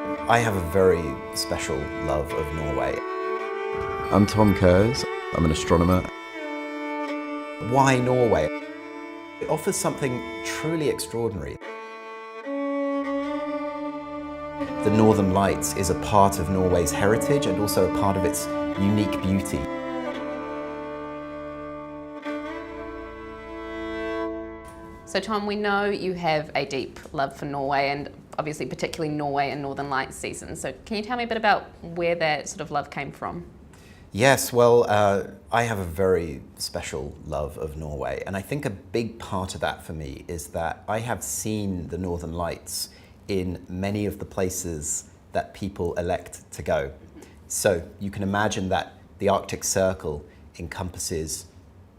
I have a very special love of Norway. I'm Tom Kerss. I'm an astronomer. Why Norway? It offers something truly extraordinary. The Northern Lights is a part of Norway's heritage and also a part of its unique beauty. So Tom, we know you have a deep love for Norway and obviously particularly Norway and Northern Lights season. So can you tell me a bit about where that sort of love came from? Yes, well, I have a very special love of Norway, and I think a big part of that for me is that I have seen the Northern Lights in many of the places that people elect to go. So you can imagine that the Arctic Circle encompasses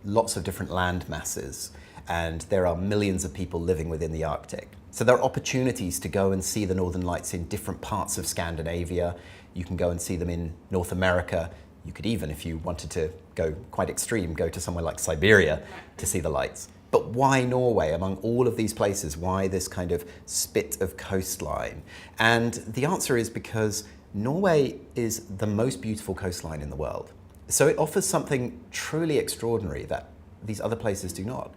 lots of different land masses, and there are millions of people living within the Arctic. So there are opportunities to go and see the Northern Lights in different parts of Scandinavia. You can go and see them in North America. You could even, if you wanted to go quite extreme, go to somewhere like Siberia to see the lights. But why Norway among all of these places? Why this kind of spit of coastline? And the answer is because Norway is the most beautiful coastline in the world. So it offers something truly extraordinary that these other places do not.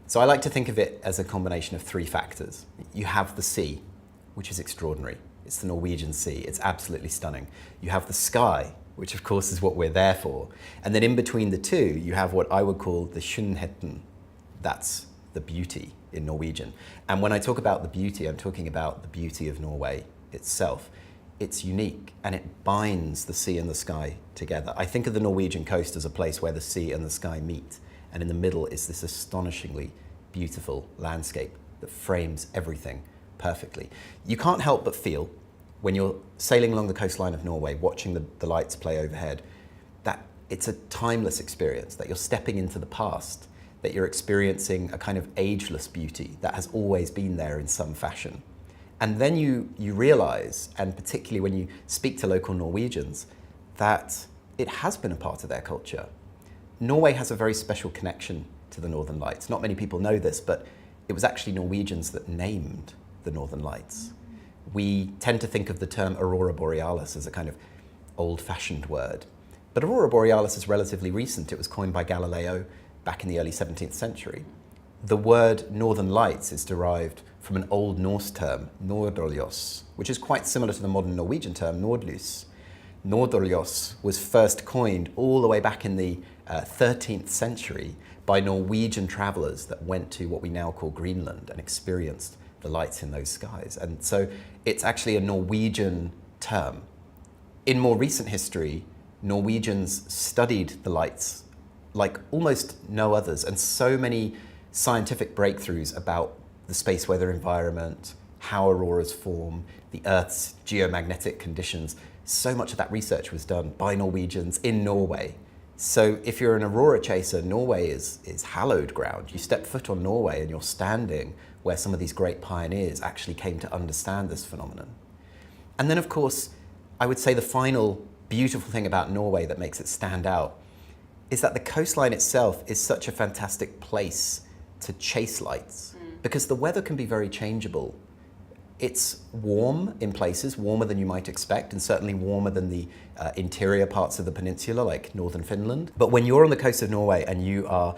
So I like to think of it as a combination of three factors. You have the sea, which is extraordinary. It's the Norwegian Sea. It's absolutely stunning. You have the sky, which of course is what we're there for. And then in between the two, you have what I would call the skjønnheten. That's the beauty in Norwegian. And when I talk about the beauty, I'm talking about the beauty of Norway itself. It's unique and it binds the sea and the sky together. I think of the Norwegian coast as a place where the sea and the sky meet. And in the middle is this astonishingly beautiful landscape that frames everything perfectly. You can't help but feel, when you're sailing along the coastline of Norway, watching the lights play overhead, that it's a timeless experience, that you're stepping into the past, that you're experiencing a kind of ageless beauty that has always been there in some fashion. And then you realize, and particularly when you speak to local Norwegians, that it has been a part of their culture. Norway has a very special connection to the Northern Lights. Not many people know this, but it was actually Norwegians that named the Northern Lights. We tend to think of the term Aurora Borealis as a kind of old-fashioned word. But Aurora Borealis is relatively recent. It was coined by Galileo back in the early 17th century. The word Northern Lights is derived from an Old Norse term, nordoljos, which is quite similar to the modern Norwegian term nordlys. Nordoljos was first coined all the way back in the 13th century by Norwegian travelers that went to what we now call Greenland and experienced the lights in those skies. And so it's actually a Norwegian term. In more recent history, Norwegians studied the lights like almost no others, and so many scientific breakthroughs about the space weather environment, how auroras form, the Earth's geomagnetic conditions. So much of that research was done by Norwegians in Norway. So if you're an Aurora Chaser, Norway is hallowed ground. You step foot on Norway and you're standing where some of these great pioneers actually came to understand this phenomenon. And then of course, I would say the final beautiful thing about Norway that makes it stand out is that the coastline itself is such a fantastic place to chase lights because the weather can be very changeable. It's warm in places, warmer than you might expect, and certainly warmer than the interior parts of the peninsula, like northern Finland. But when you're on the coast of Norway and you are